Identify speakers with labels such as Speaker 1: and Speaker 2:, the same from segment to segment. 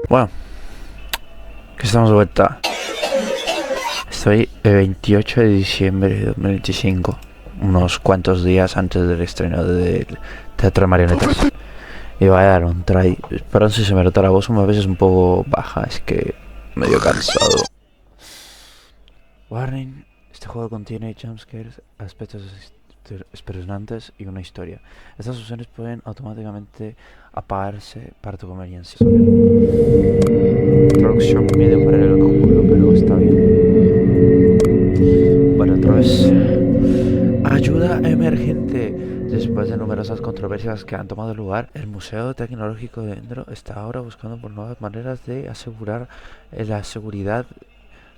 Speaker 1: Bueno, que estamos de vuelta. Estoy el 28 de diciembre de 2025, unos cuantos días antes del estreno del Teatro de Marionetas. Y voy a dar un try. Perdón si se me nota la voz a veces un poco baja, es que medio cansado. Warning, este juego contiene jumpscares, aspectos espeluznantes y una historia. Estas opciones pueden automáticamente apagarse para tu conveniencia. Traducción medio para el culo, pero está bien. Bueno, otra vez. Ayuda emergente. Después de numerosas controversias que han tomado lugar, el Museo Tecnológico de Endro está ahora buscando por nuevas maneras de asegurar la seguridad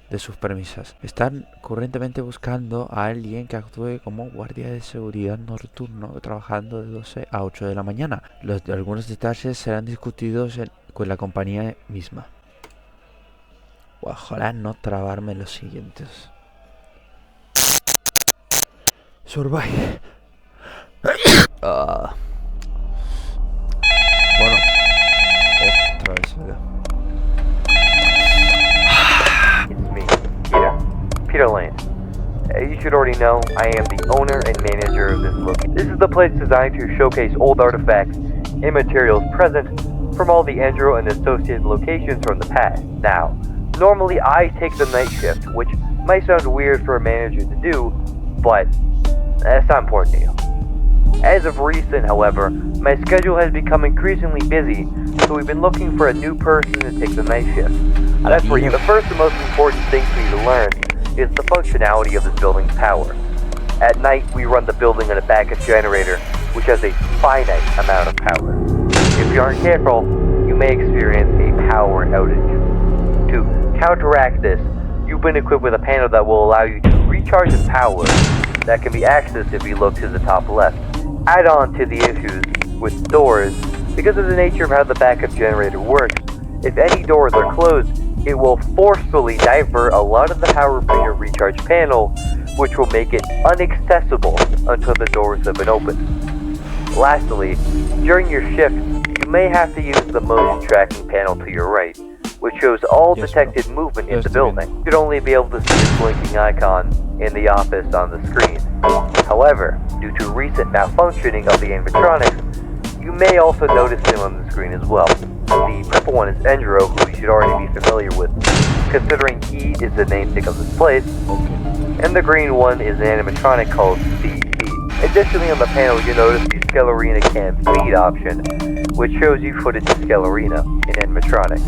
Speaker 1: de sus premisas. Están currentemente buscando a alguien que actúe como guardia de seguridad nocturno, trabajando de 12 a 8 de la mañana. Algunos detalles serán discutidos con la compañía misma. Ojalá no trabarme los siguientes. Survive. Bueno, otra vez acá.
Speaker 2: It's me, Peter Lane. You should already know, I am the owner and manager of this location. This is the place designed to showcase old artifacts and materials present from all the Andro and associated locations from the past. Now, normally I take the night shift, which might sound weird for a manager to do, but that's not important to you. As of recent, however, my schedule has become increasingly busy, so we've been looking for a new person to take the night shift. That's for you. The first and most important thing for you to learn is the functionality of this building's power. At night, we run the building on a backup generator, which has a finite amount of power. If you aren't careful, you may experience a power outage. To counteract this, you've been equipped with a panel that will allow you to recharge the power that can be accessed if you look to the top left. Add on to the issues with doors, because of the nature of how the backup generator works, if any doors are closed, it will forcefully divert a lot of the power from your recharge panel, which will make it inaccessible until the doors have been opened. Lastly, during your shift, you may have to use the motion tracking panel to your right, which shows all detected movement in the building. You should only be able to see the blinking icon in the office on the screen. However, due to recent malfunctioning of the animatronics, you may also notice him on the screen as well. The purple one is Endro, who you should already be familiar with, considering he is the namesake of this place, and the green one is an animatronic called Speed. Additionally, on the panel you notice the Skelerina Cam Feed option, which shows you footage of Skelerina in animatronic.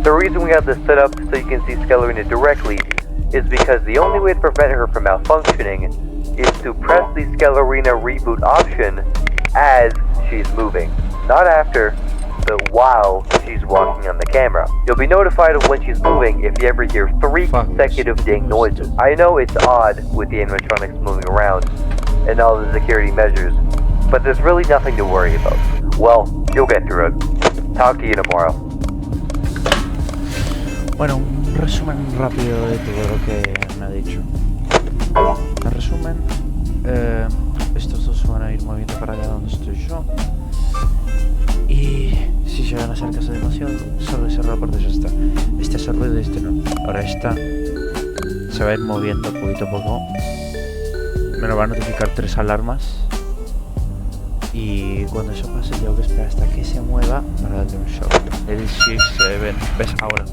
Speaker 2: The reason we have this set up so you can see Skelerina directly is because the only way to prevent her from malfunctioning is to press the Skelerina reboot option as she's moving, not after, but while she's walking on the camera. You'll be notified of when she's moving if you ever hear 3 consecutive ding noises. I know it's odd with the animatronics moving around and all the security measures, but there's really nothing to worry about. Well, you'll get through it. Talk to you tomorrow.
Speaker 1: Bueno, un resumen rápido de todo lo que me ha dicho. En resumen, estos dos se van a ir moviendo para allá donde estoy yo. Y si se van a acercarse demasiado, solo ese puerta ya está. Este es el ruido y este no. Ahora esta se va a ir moviendo poquito a poco. Me lo va a notificar 3 alarmas. Y cuando eso pase tengo que esperar hasta que se mueva para darle un shock. El shift se ven. ¿Ves ahora?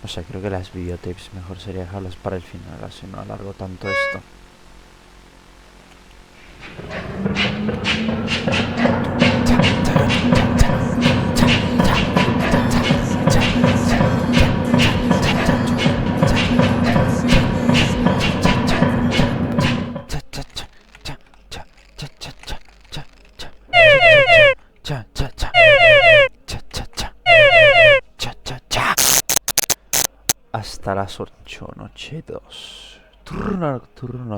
Speaker 1: O sea, creo que las videotapes mejor sería dejarlas para el final, así no alargo tanto esto. hasta las 8, noche 2. Turno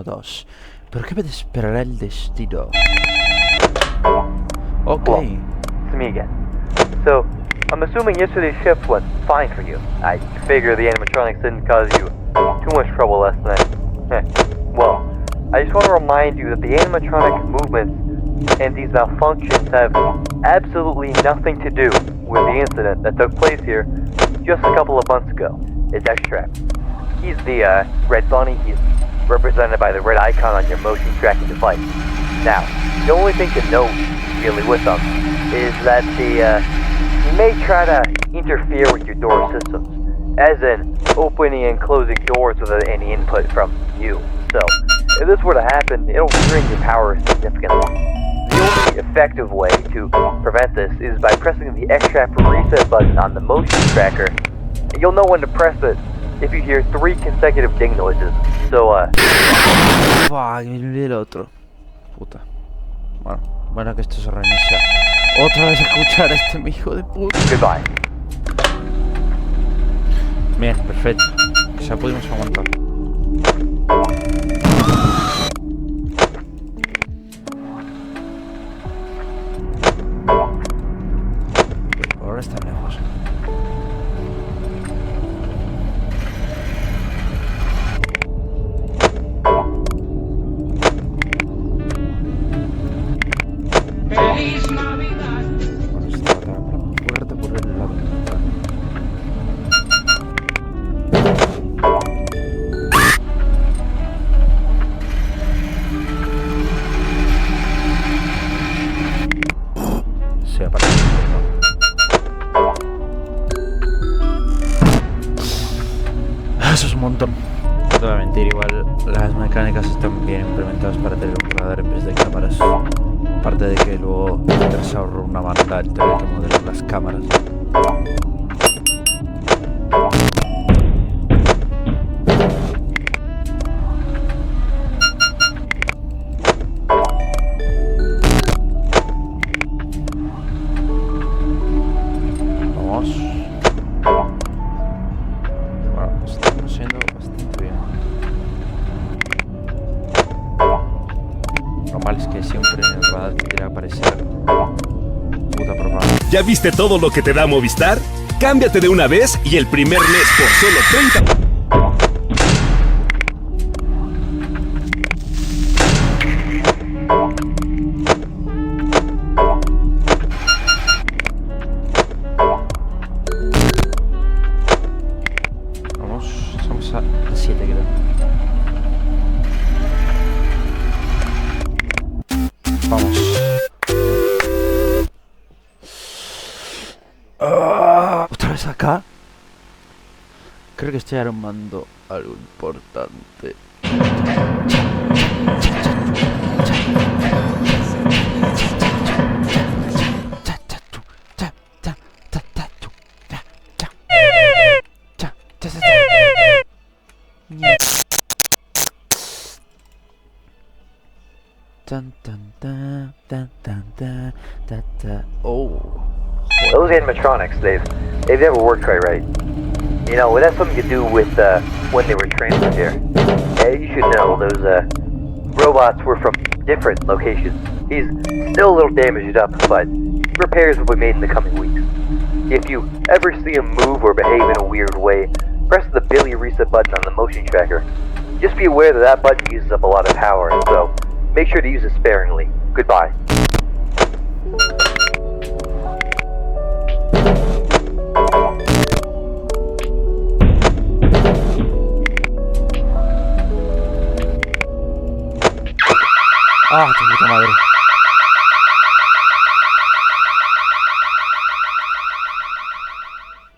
Speaker 1: 2. ¿Pero qué me esperará el destino? Ok.
Speaker 2: Well, it's me again. So, I'm assuming yesterday's shift went fine for you. I figure the animatronics didn't cause you too much trouble last night. Well, I just want to remind you that the animatronic movements and these malfunctions have absolutely nothing to do with the incident that took place here just a couple of months ago. It's X-Trap. He's the red bunny. He's represented by the red icon on your motion tracking device. Now, the only thing to note really with him is that he may try to interfere with your door systems, as in opening and closing doors without any input from you. So, if this were to happen, it'll drain your power significantly. The only effective way to prevent this is by pressing the X-Trap reset button on the motion tracker. You'll know when to press it if you hear 3 consecutive ding noises. So,
Speaker 1: Fuck, me olvidé el otro. Puta. Bueno que esto se reinicia. Otra vez escuchar a este mi hijo de puta.
Speaker 2: goodbye.
Speaker 1: Bien, perfecto. Ya pudimos aguantar. Ahora está lejos. Bueno, está atrás. Cúrrete por el lado. Se aparece. Eso es un montón. No te voy a mentir, igual las mecánicas están bien implementadas para tener un radar en vez de cámaras. Aparte de que luego se ahorró una banda el tener que modelar las cámaras. Vamos. Bueno, estamos yendo bastante bien. Lo malo es que siempre en el radar te tiene que aparecer puta propaganda.
Speaker 3: ¿Ya viste todo lo que te da Movistar? Cámbiate de una vez y el primer mes por solo 30.
Speaker 1: Vamos, estamos a 7 creo. Vamos. ¿Otra vez acá? Creo que estoy armando algo importante. Oh.
Speaker 2: Those animatronics, they've never worked quite right. You know, that's something to do with when they were transferred here. You should know those robots were from different locations. He's still a little damaged up, but repairs will be made in the coming weeks. If you ever see him move or behave in a weird way, press the Billy reset button on the motion tracker. Just be aware that that button uses up a lot of power, so make sure to use it sparingly. Goodbye.
Speaker 1: Ah, tu puta madre.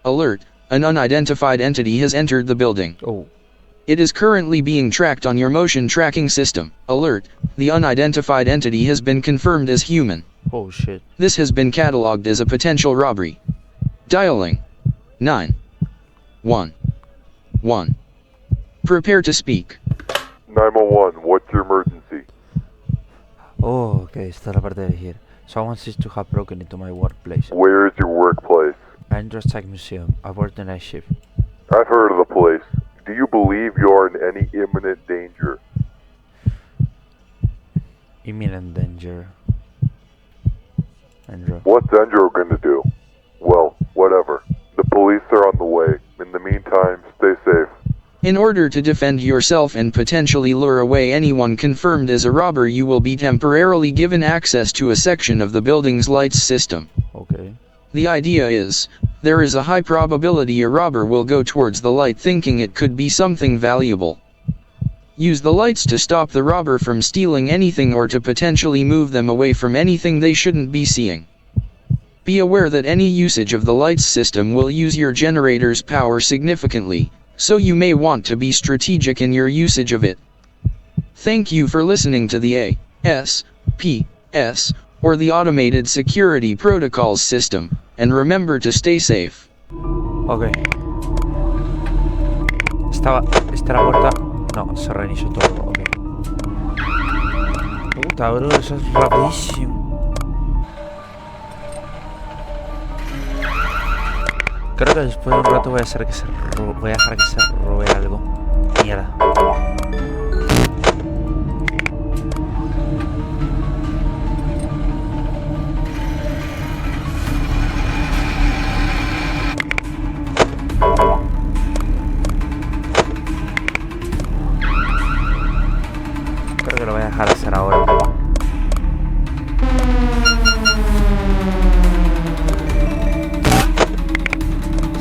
Speaker 4: Alert, an unidentified entity has entered the building.
Speaker 1: Oh.
Speaker 4: It is currently being tracked on your motion tracking system. Alert, the unidentified entity has been confirmed as human.
Speaker 1: Oh shit.
Speaker 4: This has been cataloged as a potential robbery. Dialing 911. Prepare to speak.
Speaker 5: 911, what's your emergency?
Speaker 1: Oh, okay, está la parte de here. Someone seems to have broken into my workplace.
Speaker 5: Where is your workplace?
Speaker 1: Androstech Museum. I work the night shift.
Speaker 5: I've heard of the place. Do you believe you're in any imminent danger?
Speaker 1: Imminent danger. Danger.
Speaker 5: What's Andrew gonna do? Well, whatever. The police are on the way. In the meantime, stay safe.
Speaker 4: In order to defend yourself and potentially lure away anyone confirmed as a robber, you will be temporarily given access to a section of the building's lights system.
Speaker 1: Okay.
Speaker 4: The idea is, there is a high probability a robber will go towards the light thinking it could be something valuable. Use the lights to stop the robber from stealing anything or to potentially move them away from anything they shouldn't be seeing. Be aware that any usage of the lights system will use your generator's power significantly, so you may want to be strategic in your usage of it. Thank you for listening to the ASPS, or the Automated Security Protocols System, and remember to stay safe.
Speaker 1: Ok. Esta la puerta. No, se reinició todo. Ok. Puta, bro, eso es rapidísimo. Creo que después de un rato voy a dejar que se robe algo. Mierda. Creo que lo voy a dejar hacer ahora.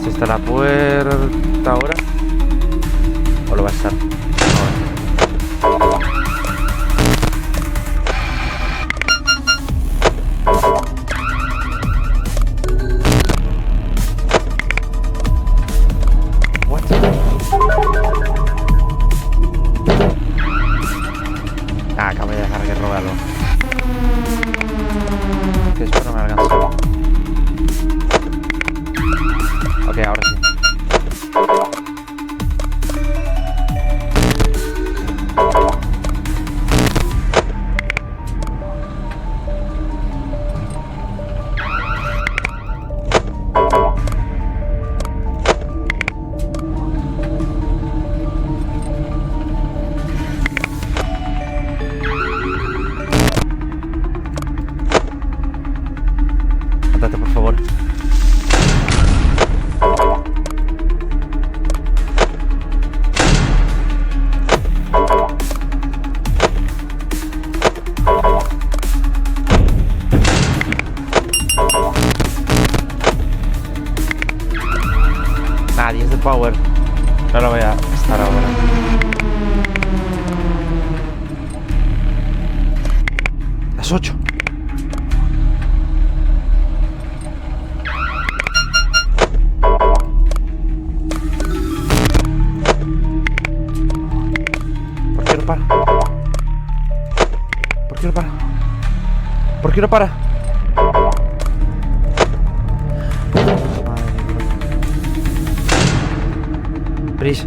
Speaker 1: ¿Está la puerta ahora? ¿O lo va a estar ahora? What? Ah, acabo de dejar que robe algo. Que esto no me alcanza. Ok, ahora sí. Andate, por favor. Nadie es de power. No lo voy a estar ahora. Las 8. ¿Por qué no para? ¿Por qué no para? ¿Por qué no para? Prisa.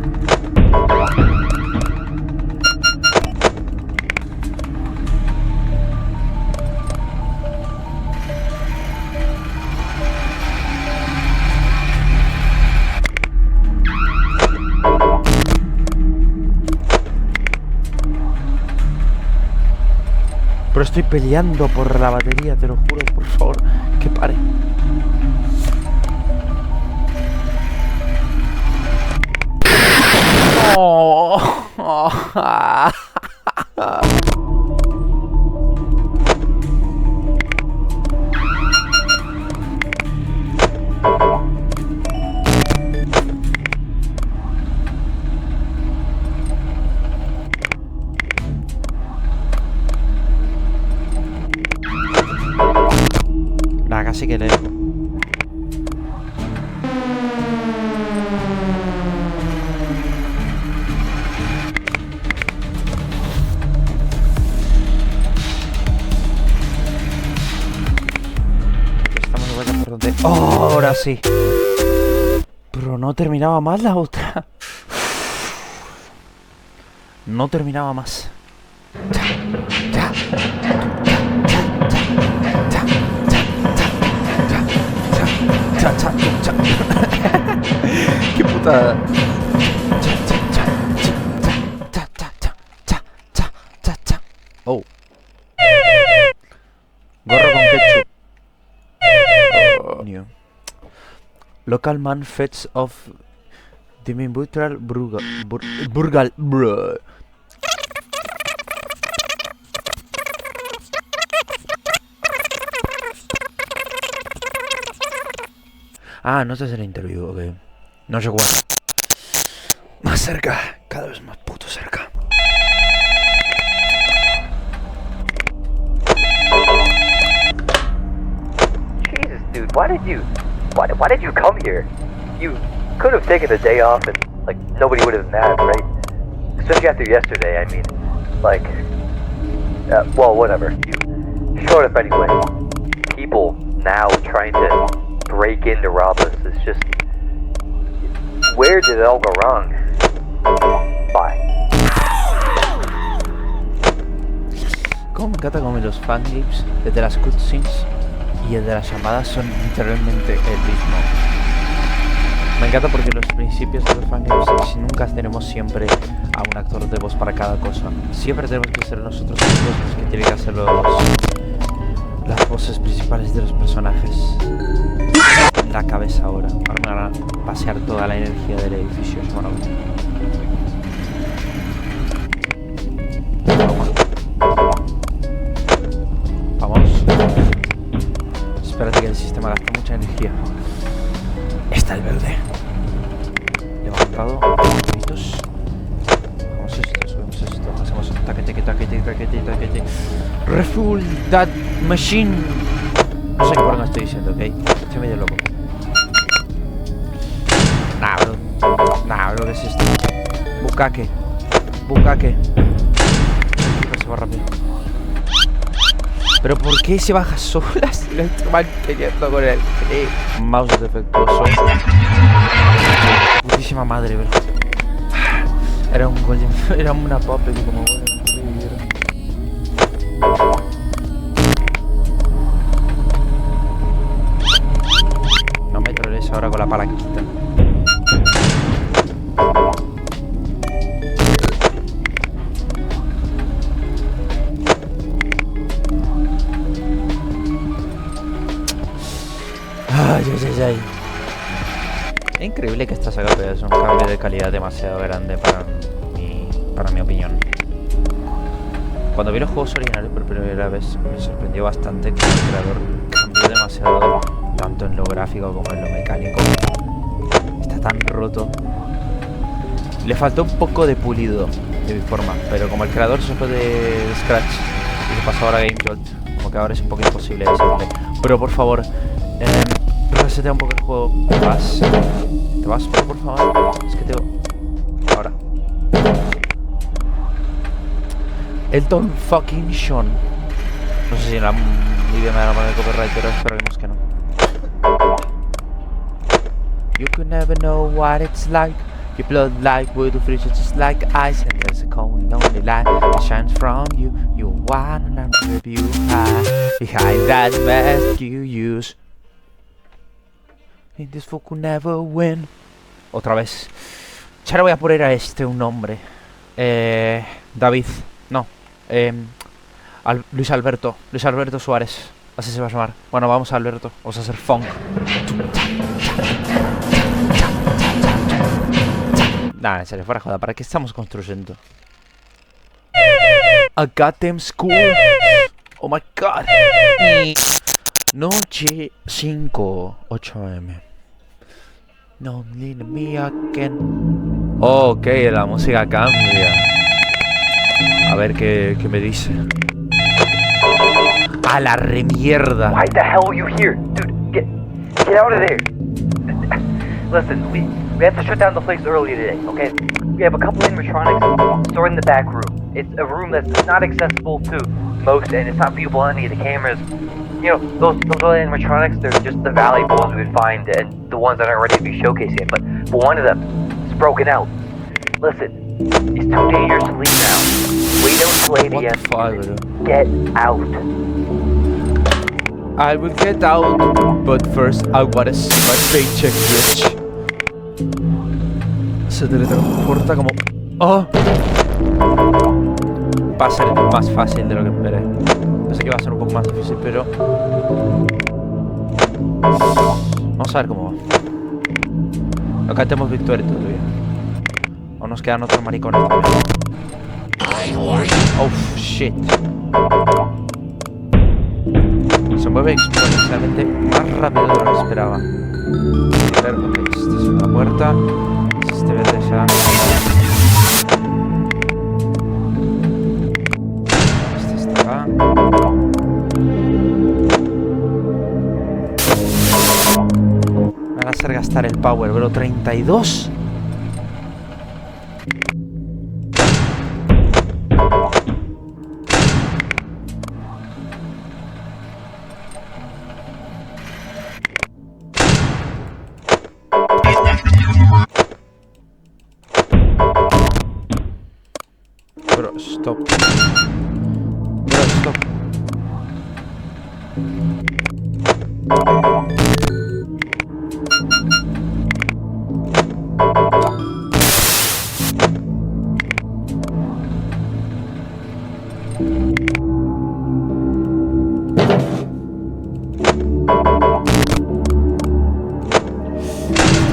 Speaker 1: Pero estoy peleando por la batería, te lo juro, por favor, que pare. Nada, casi que le dejo. Estamos de vuelta por donde... ¡Oh, ahora sí! Pero no terminaba más la otra. No terminaba más. Qué puta Ta. Oh. Gorro con ketchup. New. Local man fets of Dimimbutral Burgal. Ah, no te hace el interview, ok. No sé cuál. Más cerca, cada vez más puto cerca.
Speaker 2: Jesus, dude, why did you come here? You could have taken a day off and, like, nobody would have been mad, right? Especially after yesterday, I mean. Like, well, whatever. You showed up anyway. People now trying to break in to rob us. It's just... Where did it all go wrong? Bye.
Speaker 1: Como me encanta como los fangames, desde las cutscenes y el de las llamadas son literalmente el mismo. Me encanta porque los principios de los fangames nunca tenemos siempre a un actor de voz para cada cosa. Siempre tenemos que ser nosotros mismos los que tienen que hacer las voces principales de los personajes. En la cabeza ahora. Ahora me van a pasear toda la energía del edificio. Bueno, vamos. Espérate que el sistema gasta mucha energía. Está el verde. Levantado. Bonitos. Hacemos esto, subimos esto. Hacemos un taquete. Refuel that machine. No sé qué por qué estoy diciendo, ¿ok? Estoy medio loco. Nah, bro, ¿qué es esto? Bukake. Se va rápido. Pero ¿por qué se baja sola si lo estoy manteniendo con el mouse defectuoso? Putísima madre, bro. Era un golden... Era una pop y como... No me troles ahora con la palanquita. Ay. Es increíble que esta saga es un cambio de calidad demasiado grande para mi opinión. Cuando vi los juegos originales por primera vez me sorprendió bastante que el creador cambió demasiado tanto en lo gráfico como en lo mecánico. Está tan roto. Le faltó un poco de pulido de mi forma, pero como el creador se fue de Scratch y se pasó ahora a GameJolt, como que ahora es un poco imposible decirle. Pero por favor, resetea un poco el juego. ¿Te vas? ¿Te vas, por favor? Es que tengo... Ahora. Elton fucking John. No sé si en la vídeo me van a poner copyright, pero esperemos que no. You could never know what it's like. Your blood like wood freezes just like ice. And there's a cold lonely light that shines from you. You want and I'm you high. Behind that mask you use. And this fool could never win. Otra vez. Ya le voy a poner a este un nombre. David. No. Luis Alberto Suárez. Así se va a llamar. Bueno, vamos a Alberto. Vamos a hacer funk. Nah, en serio, fuera joda. ¿Para qué estamos construyendo? A goddamn school. Oh my god. Noche 5, 8 AM. No need me again. Oh, ok, la música cambia. A ver qué me dice. A la remierda.
Speaker 2: Why the hell are you here? Dude, get out of there. Listen, we have to shut down the place early today, okay? We have a couple animatronics stored in the back room. It's a room that's not accessible to most, and it's not viewable on any of the cameras. You know, those other animatronics, they're just the valuables we would find and the ones that aren't ready to be showcasing it. But one of them is broken out. Listen, it's too dangerous to leave now. Wait until 8
Speaker 1: What
Speaker 2: AM.
Speaker 1: the fuck, bro?
Speaker 2: Get out.
Speaker 1: I will get out, but first I wanna see my paycheck, bitch. se teletransporta como... ¡Oh! Va a ser más fácil de lo que esperé. Pensé que iba a ser un poco más difícil, pero... Vamos a ver cómo va. No cantemos victoria todavía. O nos quedan otros maricones también. Oh, shit. Se mueve exponencialmente más rápido de lo que esperaba. Pero, ok, esta es una puerta. Este verde ya... Este está acá. Me van a hacer gastar el power, bro. 32. Bro, stop. Bro, stop.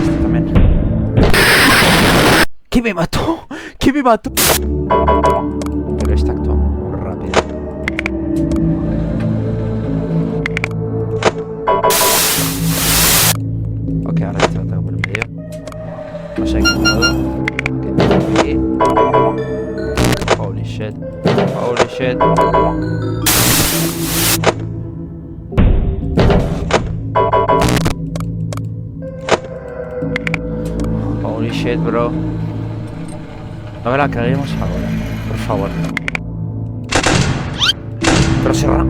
Speaker 1: Este también. ¿Qué me mató? ¿Qué me mató? Pero este actúa muy rápido. Ok, ahora este lo tengo por el medio. No sé qué modo. Ok, aquí. Holy shit. Holy shit. Holy shit, bro. No me la caguemos ahora, por favor. Pero cierra.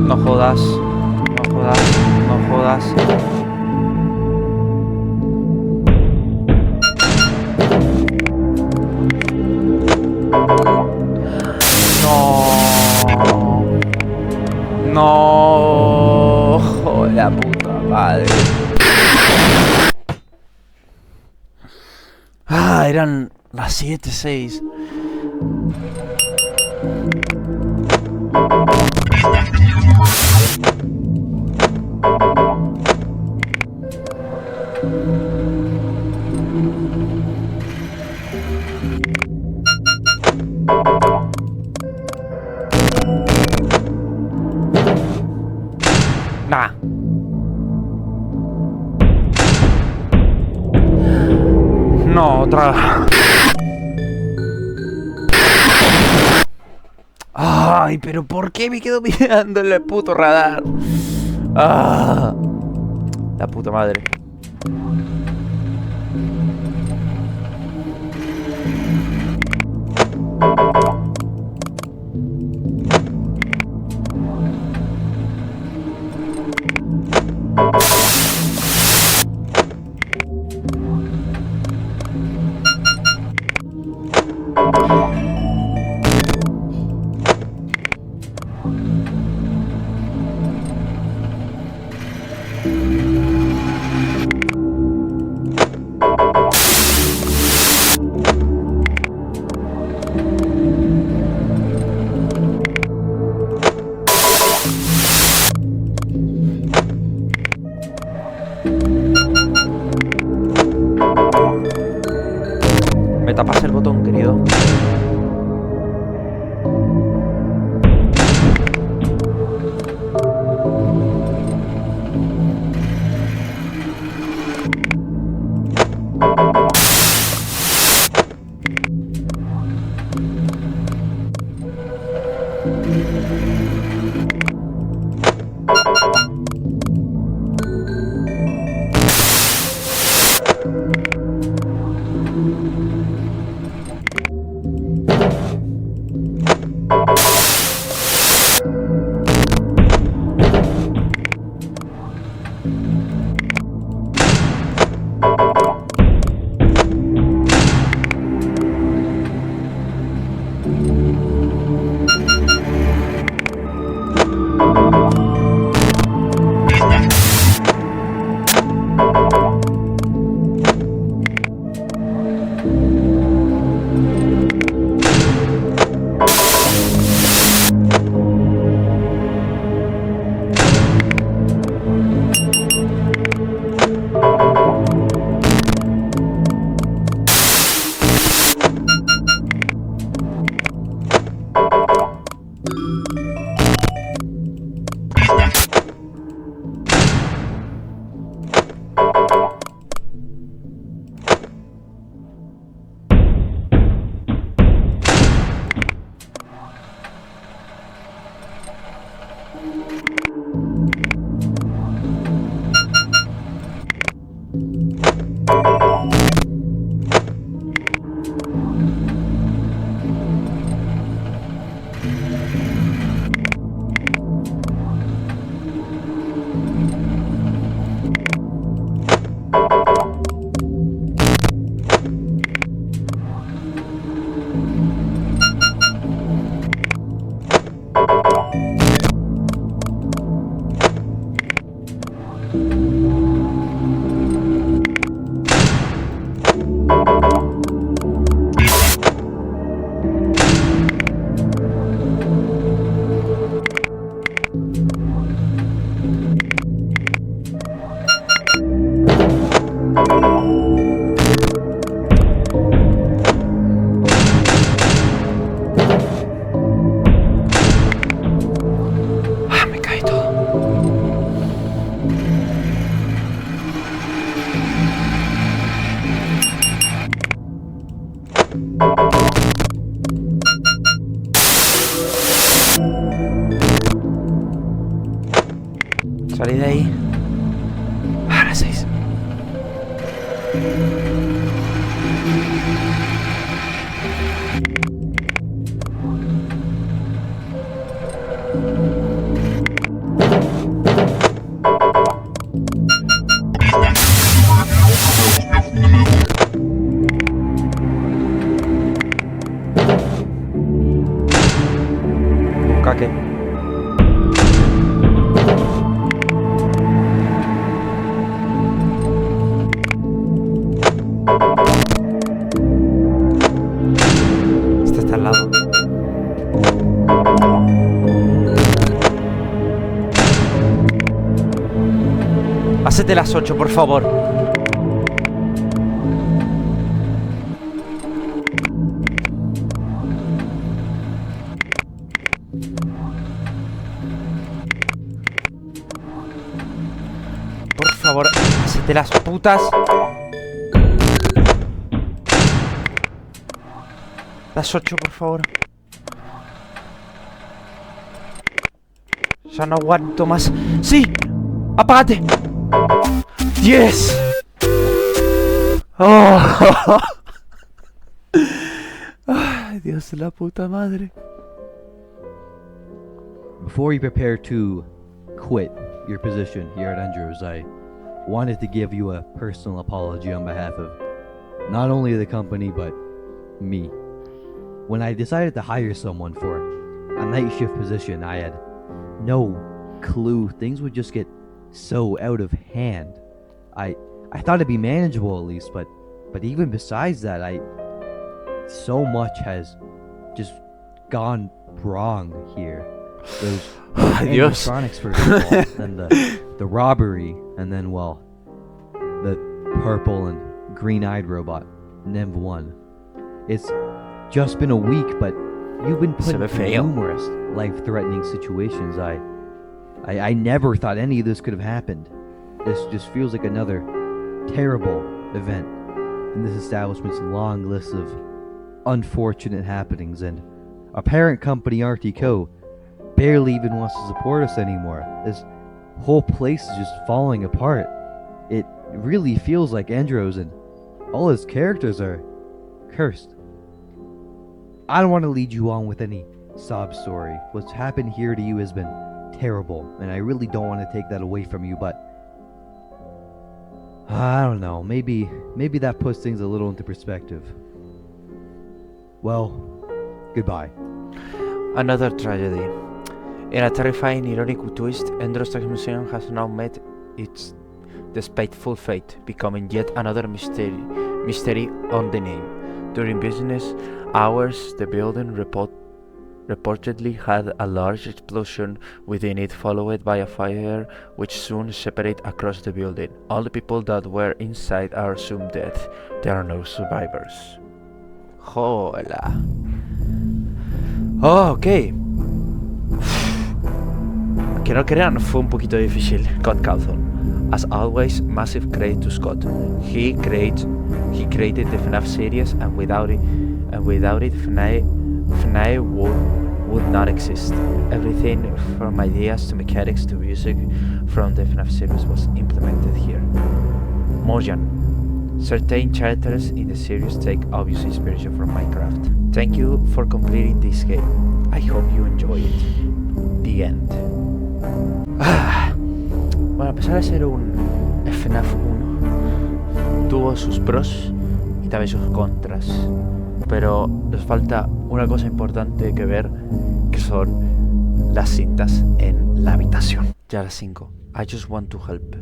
Speaker 1: No jodas, no jodas, no jodas. No. No. Joder, la puta madre. Ah, eran las 7:06. Nah. No, otra. Ay, pero ¿por qué me quedo mirando en el puto radar? Ah, la puta madre. ¿Me tapas el botón, querido? Hacete las 8, por favor. Por favor, hacete las putas. Las 8, por favor. Ya no aguanto más. ¡Sí! ¡Apágate! ¡10! ¡Oh! ¡Ay, Dios de la puta madre!
Speaker 6: Before you prepare to quit your position here at Andrews, I wanted to give you a personal apology on behalf of not only the company but me. When I decided to hire someone for a night shift position, I had no clue things would just get so out of hand. I thought it'd be manageable at least, but even besides that, so much has just gone wrong here. There's
Speaker 1: Dios.
Speaker 6: animatronics first of all, then the robbery, and then the purple and green-eyed robot, NEM1. It's just been a week, but you've been put in numerous life-threatening situations. I never thought any of this could have happened. This just feels like another terrible event in this establishment's long list of unfortunate happenings, and our parent company, RTCO, barely even wants to support us anymore. This whole place is just falling apart. It really feels like Andros and all his characters are cursed. I don't want to lead you on with any sob story. What's happened here to you has been terrible, and I really don't want to take that away from you, but I don't know, maybe that puts things a little into perspective. Well, goodbye.
Speaker 1: Another tragedy. In a terrifying, ironic twist, Andros Museum has now met its despiteful fate, becoming yet another mystery on the name. During business hours, the building reportedly had a large explosion within it, followed by a fire which soon separated across the building. All the people that were inside are assumed dead. There are no survivors. Hola. Oh, ok. Que no crean, fue un poquito difícil. Scott Cawthon. As always, massive credit to Scott. He created the FNAF series, and without it, FNAF would not exist. Everything from ideas to mechanics to music from the FNAF series was implemented here. Mojang. Certain characters in the series take obvious inspiration from Minecraft. Thank you for completing this game. I hope you enjoy it. The end. Bueno, a pesar de ser un FNAF 1, tuvo sus pros y también sus contras. Pero nos falta una cosa importante que ver, que son las cintas en la habitación. Ya las 5. I just want to help.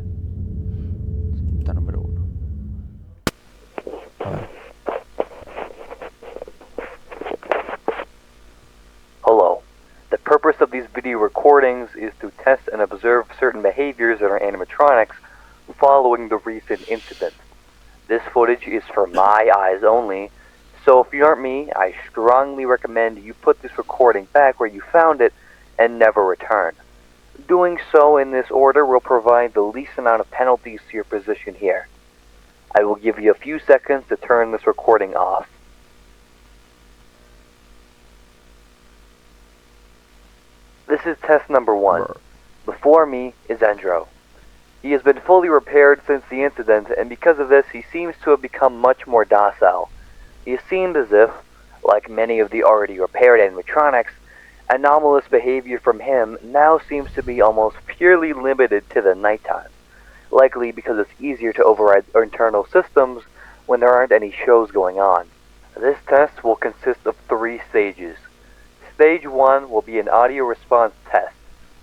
Speaker 1: Cinta número 1. A ver.
Speaker 2: Hello. The purpose of these video recordings is to test and observe certain behaviors in our animatronics following the recent incident. This footage is for my eyes only, so if you aren't me, I strongly recommend you put this recording back where you found it and never return. Doing so in this order will provide the least amount of penalties to your position here. I will give you a few seconds to turn this recording off. This is test number 1. Before me is Endro. He has been fully repaired since the incident, and because of this, he seems to have become much more docile. He seemed as if, like many of the already repaired animatronics, anomalous behavior from him now seems to be almost purely limited to the nighttime, likely because it's easier to override internal systems when there aren't any shows going on. This test will consist of 3 stages. Stage 1 will be an audio response test,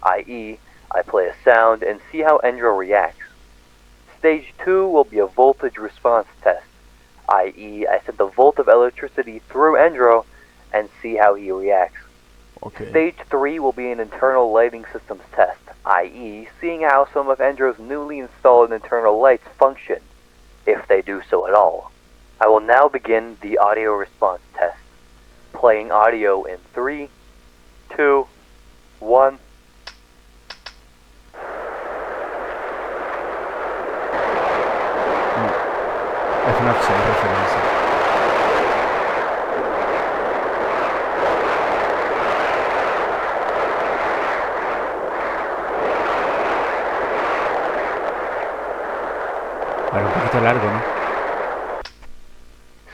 Speaker 2: i.e., I play a sound and see how Endro reacts. Stage 2 will be a voltage response test, i.e., I send a volt of electricity through Endro and see how he reacts.
Speaker 1: Okay.
Speaker 2: Stage 3 will be an internal lighting systems test, i.e., seeing how some of Endro's newly installed internal lights function, if they do so at all. I will now begin the audio response test. Playing audio in 3, 2, 1.
Speaker 1: FNAF 6 referencia. Bueno, un poquito largo, ¿no?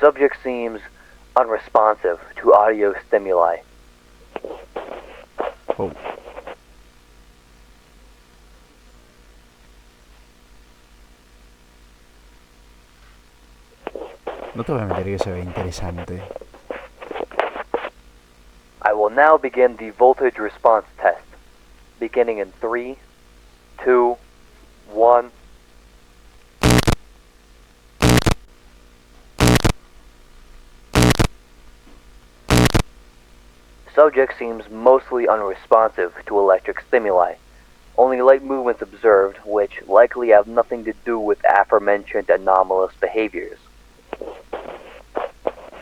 Speaker 2: Subject seems unresponsive to audio stimuli.
Speaker 1: Oh. No te voy a meter que se ve interesante.
Speaker 2: I will now begin the voltage response test, beginning in 3, 2, 1. Subject seems mostly unresponsive to electric stimuli. Only light movements observed, which likely have nothing to do with aforementioned anomalous behaviors.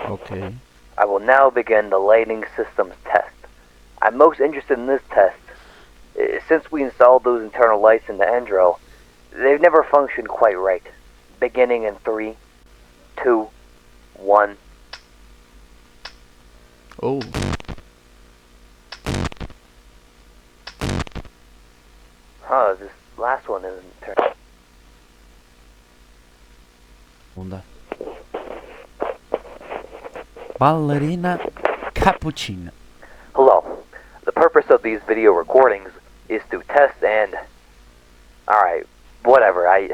Speaker 1: Okay.
Speaker 2: I will now begin the lighting systems test. I'm most interested in this test. Since we installed those internal lights into Endro, they've never functioned quite right. Beginning in 3, 2, 1.
Speaker 1: Oh.
Speaker 2: This last one isn't turning.
Speaker 1: Segunda. Ballerina cappuccino.
Speaker 2: Hello. The purpose of these video recordings is to test and... Alright, whatever. I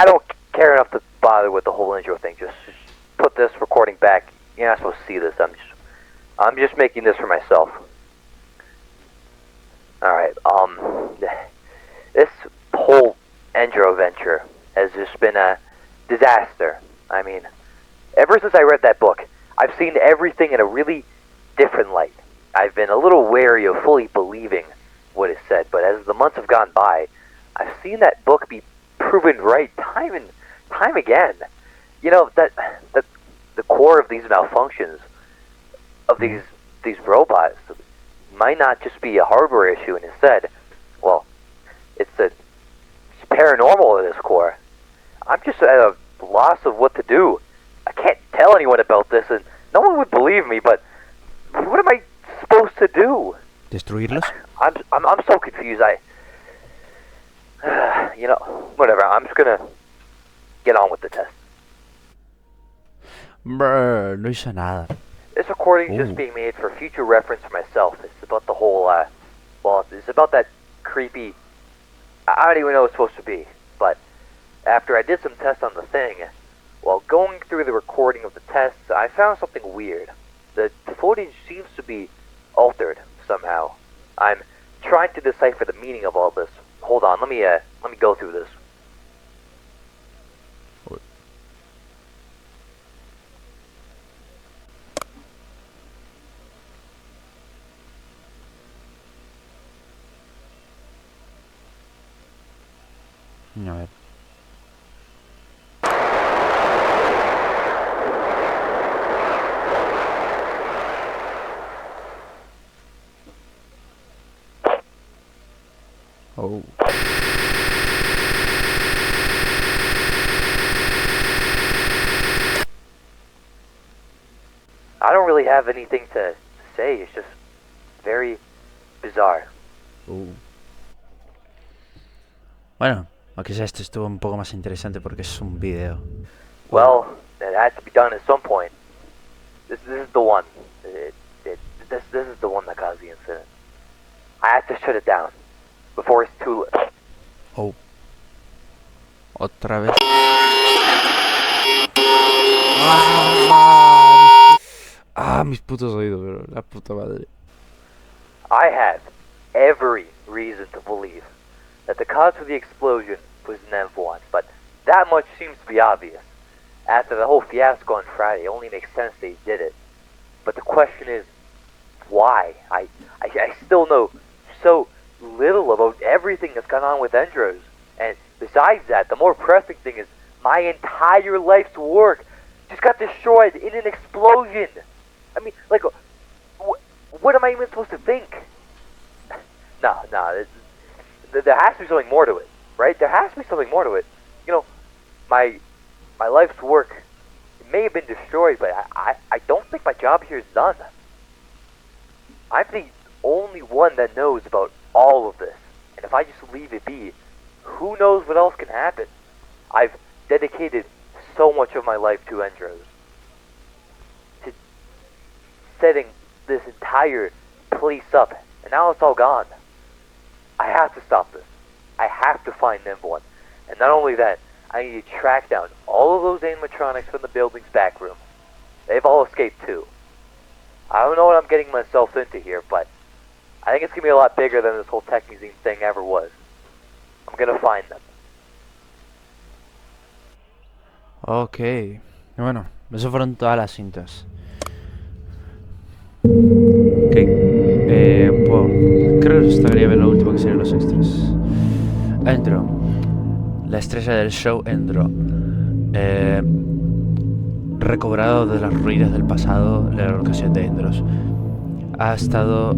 Speaker 2: don't care enough to bother with the whole intro thing. Just put this recording back. You're not supposed to see this. I'm just making this for myself. Alright, this whole Endro venture has just been a disaster. I mean, ever since I read that book, I've seen everything in a really different light. I've been a little wary of fully believing what is said, but as the months have gone by, I've seen that book be proven right time and time again. You know, that the core of these malfunctions, of these robots, might not just be a hardware issue, and instead, well, it's paranormal at its core. I'm just at a loss of what to do. I can't tell anyone about this, and no one would believe me, but what am I supposed to do?
Speaker 1: ¿Destruirlos?
Speaker 2: I'm so confused. You know, whatever. I'm just gonna get on with the test.
Speaker 1: Brr, no hizo nada.
Speaker 2: This recording is
Speaker 1: Ooh.
Speaker 2: just being made for future reference for myself. It's about the whole, well, it's about that creepy... I don't even know what it's supposed to be, but after I did some tests on the thing, while going through the recording of the tests, I found something weird. The footage seems to be altered somehow. I'm trying to decipher the meaning of all this. Hold on, let me go through this.
Speaker 1: A ver. Oh.
Speaker 2: I don't really have anything to say. It's just very bizarre.
Speaker 1: Bueno, aunque sea esto estuvo un poco más interesante porque es un video.
Speaker 2: Well, it had to be done at some point. This is the one. This is the one that caused the incident. I had to shut it down before it's too late.
Speaker 1: Oh. Otra vez. Mis putos oídos, bro. La puta madre.
Speaker 2: I have every reason to believe that the cause for the explosion was NEV1, but that much seems to be obvious. After the whole fiasco on Friday, it only makes sense they did it. But the question is, why. I still know so little about everything that's gone on with Endros. And besides that, the more pressing thing is my entire life's work just got destroyed in an explosion. I mean, like, what am I even supposed to think? Nah, there has to be something more to it, right? There has to be something more to it. You know, my life's work, it may have been destroyed, but I don't think my job here is done. I'm the only one that knows about all of this. And if I just leave it be, who knows what else can happen? I've dedicated so much of my life to Endros. To setting this entire place up. And now it's all gone. I have to stop this. I have to find NIMV-1. And not only that, I need to track down all of those animatronics from the building's back room. They've all escaped too. I don't know what I'm getting myself into here, but I think it's going to be a lot bigger than this whole tech museum thing ever was. I'm going to find them.
Speaker 1: Ok. Bueno, eso fueron todas las cintas. Ok. Pues, creo que estaría bien lo último que serían los extras. Endro. La estrella del show Endro. Recobrado de las ruinas del pasado de la locación de Endros. Ha estado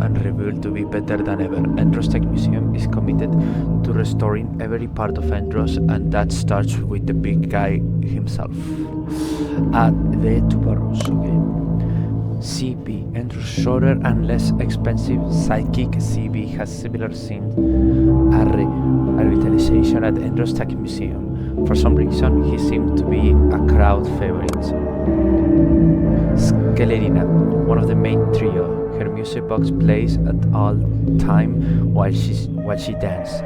Speaker 1: and revealed to be better than ever. Endros Tech Museum is committed to restoring every part of Endros, and that starts with the big guy himself. Add the two barrels, okay. CB, Endros' shorter and less expensive sidekick. CB has similar scenes a revitalization at Endros Tech Museum. For some reason, he seemed to be a crowd favorite. Skelerina, one of the main trio. Her music box plays at all time while she dances.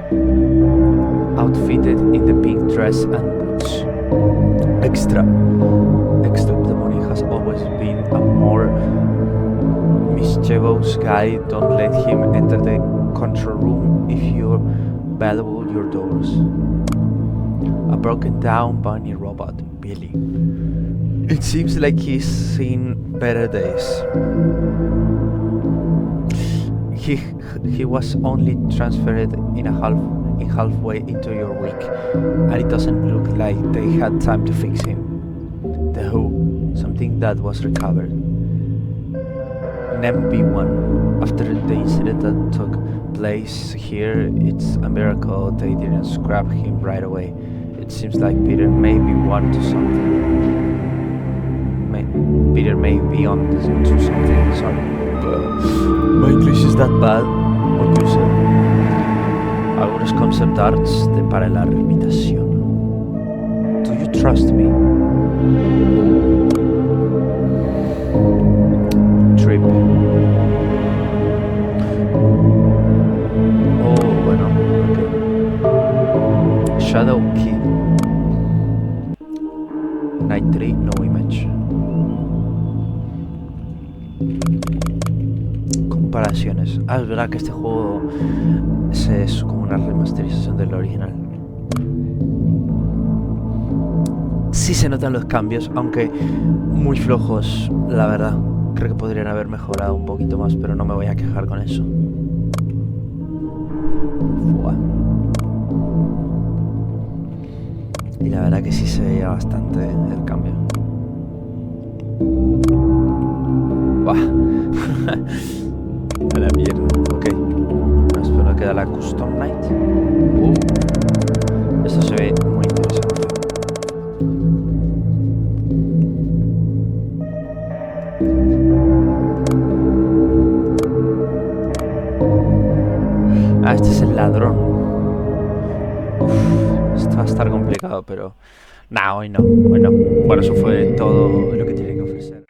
Speaker 1: Outfitted in the pink dress and boots. Extra the money has always been a more mischievous guy. Don't let him enter the control room if you're valuable your doors. A broken down bunny robot, Billy. It seems like he's seen better days. He was only transferred halfway into your week, and it doesn't look like they had time to fix him. The Who, something that was recovered. NIMV-1. After the incident that took place here, it's a miracle they didn't scrap him right away. It seems like Peter may be on to something. Peter may be on to something, sorry. My English is that bad. What you say? Algunos concept arts para la rehabilitación. Do you trust me? Trip. Oh, bueno, okay. Shadow Key. Night 3, no image. Comparaciones. Ah, es verdad que este juego es como una remasterización del original. Sí se notan los cambios, aunque muy flojos, la verdad. Creo que podrían haber mejorado un poquito más, pero no me voy a quejar con eso. Fua. Y la verdad que sí se veía bastante el cambio. Buah. A la mierda. Ok. Espero que da la Custom Night. Esto se ve muy interesante. Ah, este es el ladrón. Uf, esto va a estar complicado, pero... Nah, hoy no. Bueno, eso fue todo lo que tiene que ofrecer.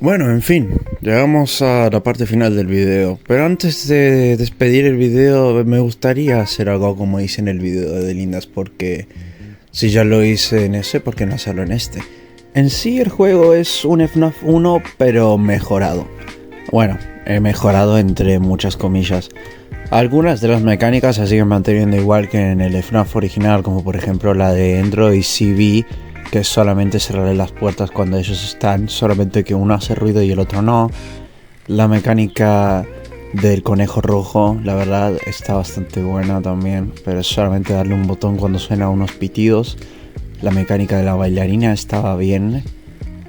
Speaker 7: Bueno, en fin, llegamos a la parte final del video, pero antes de despedir el video me gustaría hacer algo como hice en el video de Lindas, porque si ya lo hice en ese, ¿por qué no hacerlo en este? En sí el juego es un FNAF 1 pero mejorado. Bueno, mejorado entre muchas comillas. Algunas de las mecánicas se siguen manteniendo igual que en el FNAF original, como por ejemplo la de Endro y CB, que es solamente cerrarle las puertas cuando ellos están, solamente que uno hace ruido y el otro no. La mecánica del conejo rojo, la verdad, está bastante buena también, pero es solamente darle un botón cuando suena unos pitidos. La mecánica de la bailarina estaba bien,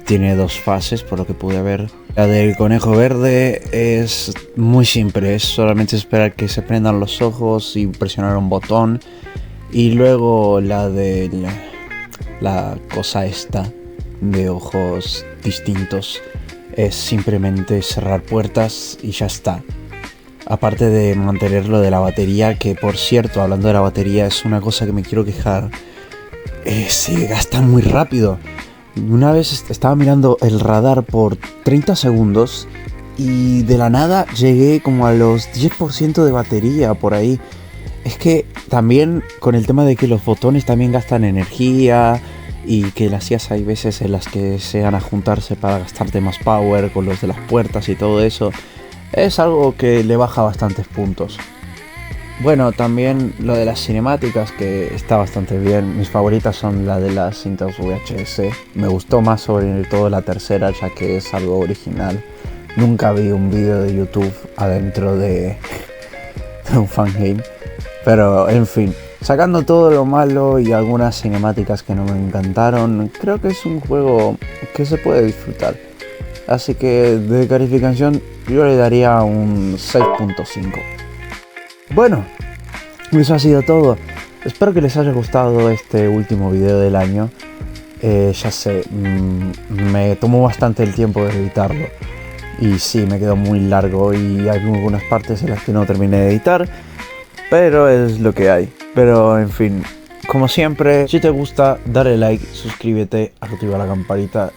Speaker 7: tiene 2 fases por lo que pude ver. La del conejo verde es muy simple, es solamente esperar que se prendan los ojos y presionar un botón. Y luego la de la cosa esta de ojos distintos es simplemente cerrar puertas y ya está. Aparte de mantener lo de la batería, que por cierto, hablando de la batería, es una cosa que me quiero quejar. Se gasta muy rápido. Una vez estaba mirando el radar por 30 segundos y de la nada llegué como a los 10% de batería por ahí. Es que también con el tema de que los botones también gastan energía y que las IAs hay veces en las que se van a juntarse para gastarte más power con los de las puertas y todo eso, es algo que le baja bastantes puntos. Bueno, también lo de las cinemáticas, que está bastante bien. Mis favoritas son la de las cintas VHS. Me gustó más sobre todo la tercera, ya que es algo original. Nunca vi un vídeo de YouTube adentro de un fangame. Pero, en fin, sacando todo lo malo y algunas cinemáticas que no me encantaron, creo que es un juego que se puede disfrutar. Así que, de calificación, yo le daría un 6.5. Bueno, eso ha sido todo. Espero que les haya gustado este último video del año. Ya sé, me tomó bastante el tiempo de editarlo. Y sí, me quedó muy largo y hay algunas partes en las que no terminé de editar. Pero es lo que hay. Pero en fin, como siempre, si te gusta, dale like, suscríbete, activa la campanita.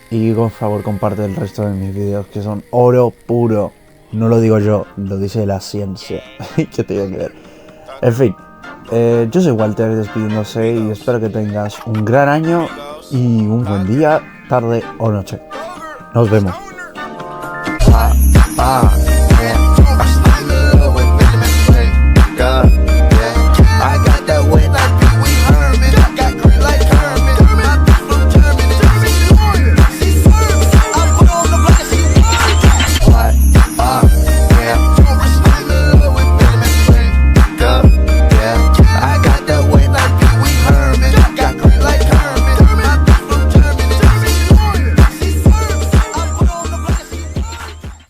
Speaker 7: Y por favor comparte el resto de mis videos que son oro puro. No lo digo yo, lo dice la ciencia. ¿Qué te iba a creer? En fin, yo soy Walter despidiéndose y espero que tengas un gran año y un buen día, tarde o noche. Nos vemos.